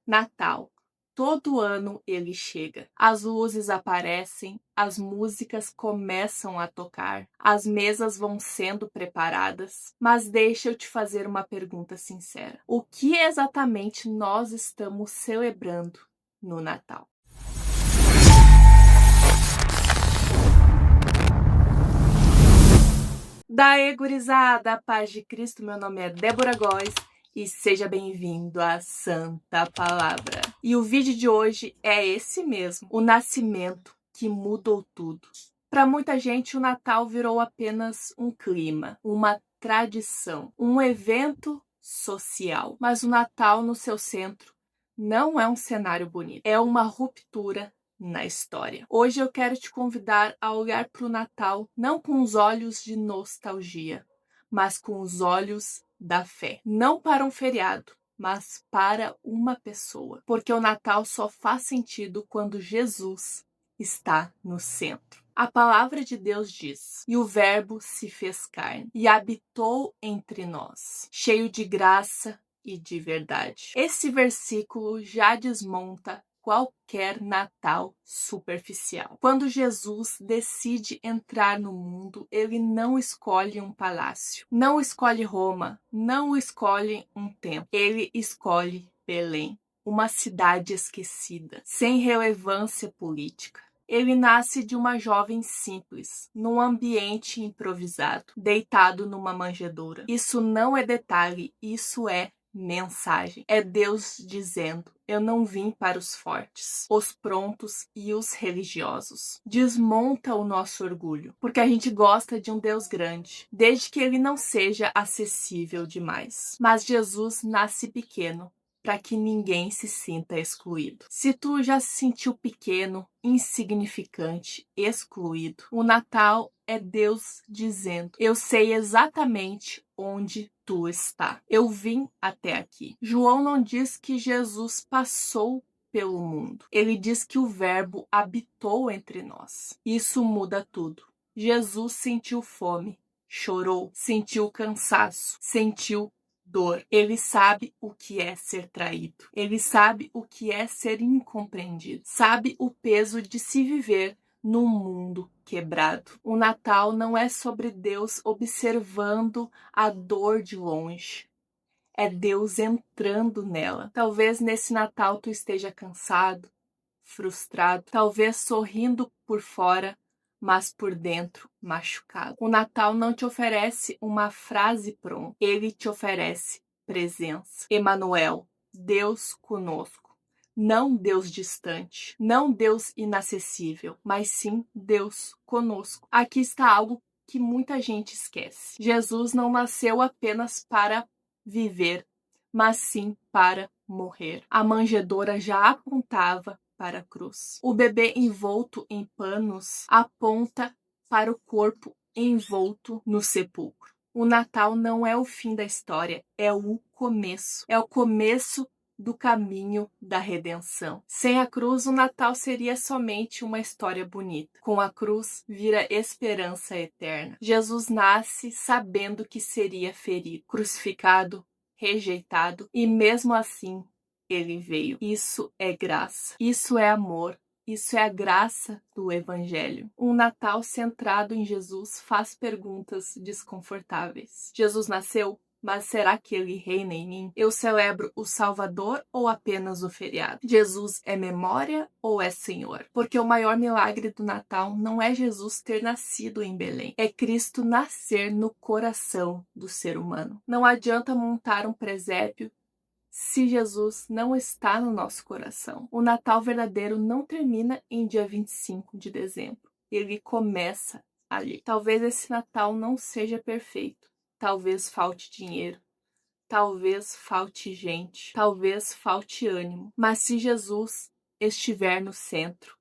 Natal. Todo ano ele chega. As luzes aparecem, as músicas começam a tocar, as mesas vão sendo preparadas. Mas deixa eu te fazer uma pergunta sincera. O que exatamente nós estamos celebrando no Natal? Daí, gurizada, a paz de Cristo, meu nome é Débora Góes e seja bem-vindo à Santa Palavra. E o vídeo de hoje é esse mesmo, o nascimento que mudou tudo. Para muita gente, o Natal virou apenas um clima, uma tradição, um evento social. Mas o Natal, no seu centro, não é um cenário bonito, é uma ruptura na história. Hoje eu quero te convidar a olhar para o Natal não com os olhos de nostalgia, mas com os olhos da fé. Não para um feriado, mas para uma pessoa. Porque o Natal só faz sentido quando Jesus está no centro. A palavra de Deus diz: "E o Verbo se fez carne e habitou entre nós, cheio de graça e de verdade." Esse versículo já desmonta qualquer Natal superficial. Quando Jesus decide entrar no mundo, ele não escolhe um palácio, não escolhe Roma, não escolhe um templo. Ele escolhe Belém, uma cidade esquecida, sem relevância política. Ele nasce de uma jovem simples, num ambiente improvisado, deitado numa manjedoura. Isso não é detalhe, isso é mensagem. É Deus dizendo: eu não vim para os fortes, os prontos e os religiosos. Desmonta o nosso orgulho, porque a gente gosta de um Deus grande, desde que ele não seja acessível demais. Mas Jesus nasce pequeno, para que ninguém se sinta excluído. Se tu já se sentiu pequeno, insignificante, excluído, o Natal é Deus dizendo: eu sei exatamente onde tu está. Eu vim até aqui. João não diz que Jesus passou pelo mundo. Ele diz que o Verbo habitou entre nós. Isso muda tudo. Jesus sentiu fome, chorou, sentiu cansaço, sentiu dor. Ele sabe o que é ser traído. Ele sabe o que é ser incompreendido. Sabe o peso de se viver num mundo quebrado. O Natal não é sobre Deus observando a dor de longe. É Deus entrando nela. Talvez nesse Natal tu esteja cansado, frustrado, talvez sorrindo por fora, mas por dentro machucado. O Natal não te oferece uma frase pronta, ele te oferece presença. Emanuel, Deus conosco. Não Deus distante, não Deus inacessível, mas sim Deus conosco. Aqui está algo que muita gente esquece. Jesus não nasceu apenas para viver, mas sim para morrer. A manjedoura já apontava para a cruz. O bebê envolto em panos aponta para o corpo envolto no sepulcro. O Natal não é o fim da história, é o começo. É o começo do caminho da redenção. Sem a cruz, o Natal seria somente uma história bonita. Com a cruz, vira esperança eterna. Jesus nasce sabendo que seria ferido, crucificado, rejeitado, e mesmo assim ele veio. Isso é graça, isso é amor, isso é a graça do Evangelho. Um Natal centrado em Jesus faz perguntas desconfortáveis. Jesus nasceu, mas será que ele reina em mim? Eu celebro o Salvador ou apenas o feriado? Jesus é memória ou é Senhor? Porque o maior milagre do Natal não é Jesus ter nascido em Belém, é Cristo nascer no coração do ser humano. Não adianta montar um presépio se Jesus não está no nosso coração. O Natal verdadeiro não termina em dia 25 de dezembro. Ele começa ali. Talvez esse Natal não seja perfeito. Talvez falte dinheiro. Talvez falte gente. Talvez falte ânimo. Mas se Jesus estiver no centro,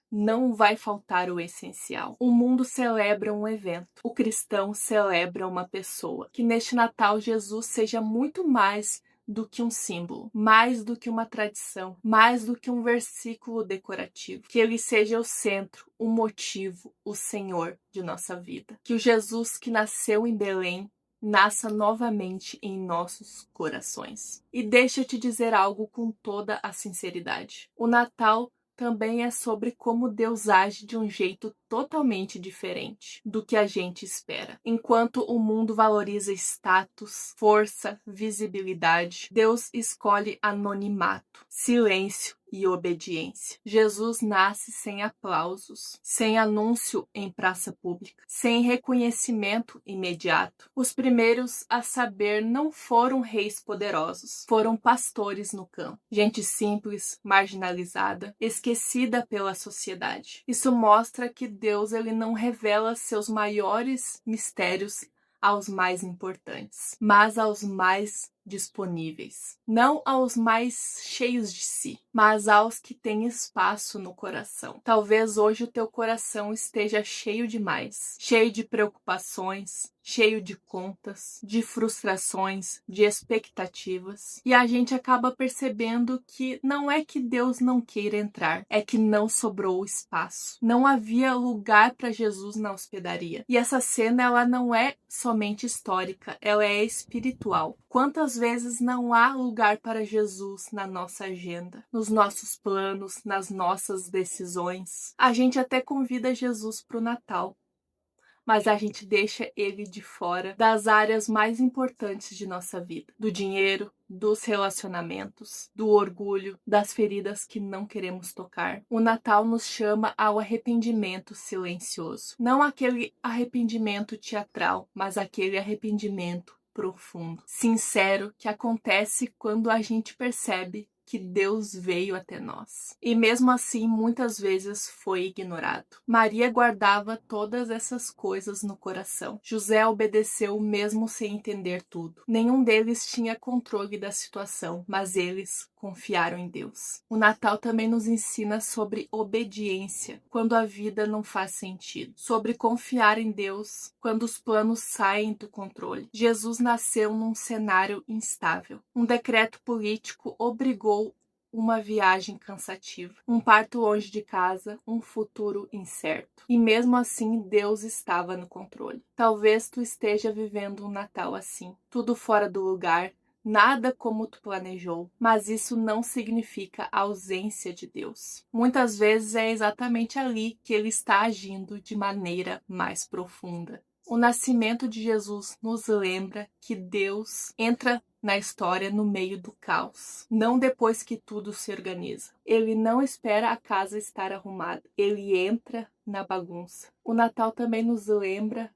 não vai faltar o essencial. O mundo celebra um evento. O cristão celebra uma pessoa. Que neste Natal Jesus seja muito mais do que um símbolo, mais do que uma tradição, mais do que um versículo decorativo. Que ele seja o centro, o motivo, o Senhor de nossa vida. Que o Jesus que nasceu em Belém nasça novamente em nossos corações. E deixa eu te dizer algo com toda a sinceridade. O Natal também é sobre como Deus age de um jeito totalmente diferente do que a gente espera. Enquanto o mundo valoriza status, força, visibilidade, Deus escolhe anonimato, silêncio e obediência. Jesus nasce sem aplausos, sem anúncio em praça pública, sem reconhecimento imediato. Os primeiros a saber não foram reis poderosos, foram pastores no campo, gente simples, marginalizada, esquecida pela sociedade. Isso mostra que Deus ele não revela seus maiores mistérios aos mais importantes, mas aos mais disponíveis. Não aos mais cheios de si, mas aos que têm espaço no coração. Talvez hoje o teu coração esteja cheio demais, cheio de preocupações, cheio de contas, de frustrações, de expectativas. E a gente acaba percebendo que não é que Deus não queira entrar, é que não sobrou espaço. Não havia lugar para Jesus na hospedaria. E essa cena, ela não é somente histórica, ela é espiritual. Quantas vezes não há lugar para Jesus na nossa agenda, nos nossos planos, nas nossas decisões? A gente até convida Jesus para o Natal, mas a gente deixa ele de fora das áreas mais importantes de nossa vida, do dinheiro, dos relacionamentos, do orgulho, das feridas que não queremos tocar. O Natal nos chama ao arrependimento silencioso, não aquele arrependimento teatral, mas aquele arrependimento profundo, sincero, que acontece quando a gente percebe que Deus veio até nós. E mesmo assim, muitas vezes foi ignorado. Maria guardava todas essas coisas no coração. José obedeceu mesmo sem entender tudo. Nenhum deles tinha controle da situação, mas eles confiaram em Deus. O Natal também nos ensina sobre obediência quando a vida não faz sentido, sobre confiar em Deus quando os planos saem do controle. Jesus nasceu num cenário instável. Um decreto político obrigou uma viagem cansativa, um parto longe de casa, um futuro incerto. E mesmo assim, Deus estava no controle. Talvez tu esteja vivendo um Natal assim, tudo fora do lugar, nada como tu planejou, mas isso não significa a ausência de Deus. Muitas vezes é exatamente ali que ele está agindo de maneira mais profunda. O nascimento de Jesus nos lembra que Deus entra na história no meio do caos, não depois que tudo se organiza. Ele não espera a casa estar arrumada, ele entra na bagunça. O Natal também nos lembra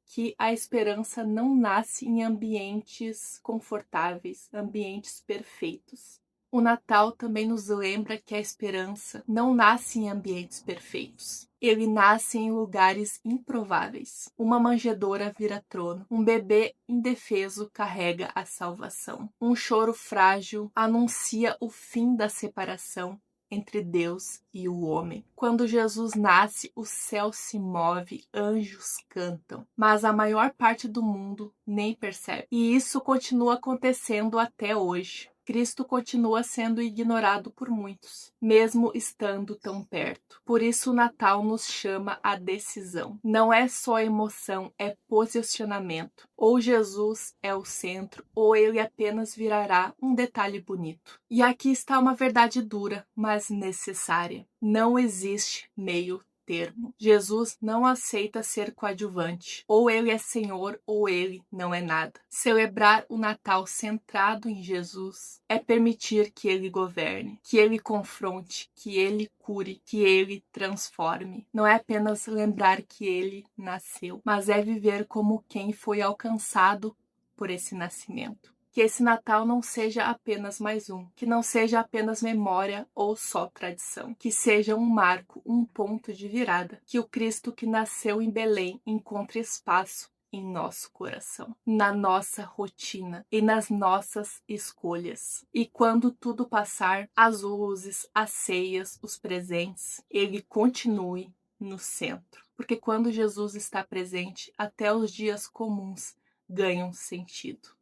que a esperança não nasce em ambientes confortáveis, ambientes perfeitos. O Natal também nos lembra que a esperança não nasce em ambientes perfeitos. Ele nasce em lugares improváveis. Uma manjedoura vira trono. Um bebê indefeso carrega a salvação. Um choro frágil anuncia o fim da separação entre Deus e o homem. Quando Jesus nasce, o céu se move, anjos cantam, mas a maior parte do mundo nem percebe. E isso continua acontecendo até hoje. Cristo continua sendo ignorado por muitos, mesmo estando tão perto. Por isso o Natal nos chama à decisão. Não é só emoção, é posicionamento. Ou Jesus é o centro, ou ele apenas virará um detalhe bonito. E aqui está uma verdade dura, mas necessária. Não existe meio termo. Jesus não aceita ser coadjuvante. Ou ele é Senhor ou ele não é nada. Celebrar o Natal centrado em Jesus é permitir que ele governe, que ele confronte, que ele cure, que ele transforme. Não é apenas lembrar que ele nasceu, mas é viver como quem foi alcançado por esse nascimento. Que esse Natal não seja apenas mais um, que não seja apenas memória ou só tradição, que seja um marco, um ponto de virada, que o Cristo que nasceu em Belém encontre espaço em nosso coração, na nossa rotina e nas nossas escolhas. E quando tudo passar, as luzes, as ceias, os presentes, ele continue no centro. Porque quando Jesus está presente, até os dias comuns ganham sentido.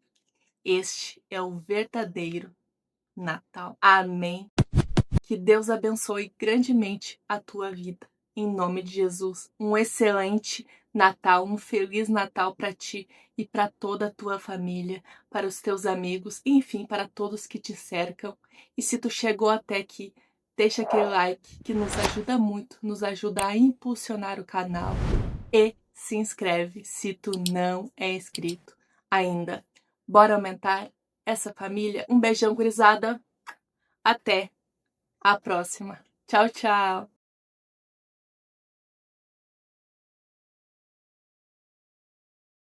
Este é o verdadeiro Natal. Amém. Que Deus abençoe grandemente a tua vida. Em nome de Jesus, um excelente Natal, um Feliz Natal para ti e para toda a tua família, para os teus amigos, enfim, para todos que te cercam. E se tu chegou até aqui, deixa aquele like que nos ajuda muito, nos ajuda a impulsionar o canal. E se inscreve se tu não é inscrito ainda. Bora aumentar essa família? Um beijão, gurizada. Até a próxima. Tchau, tchau.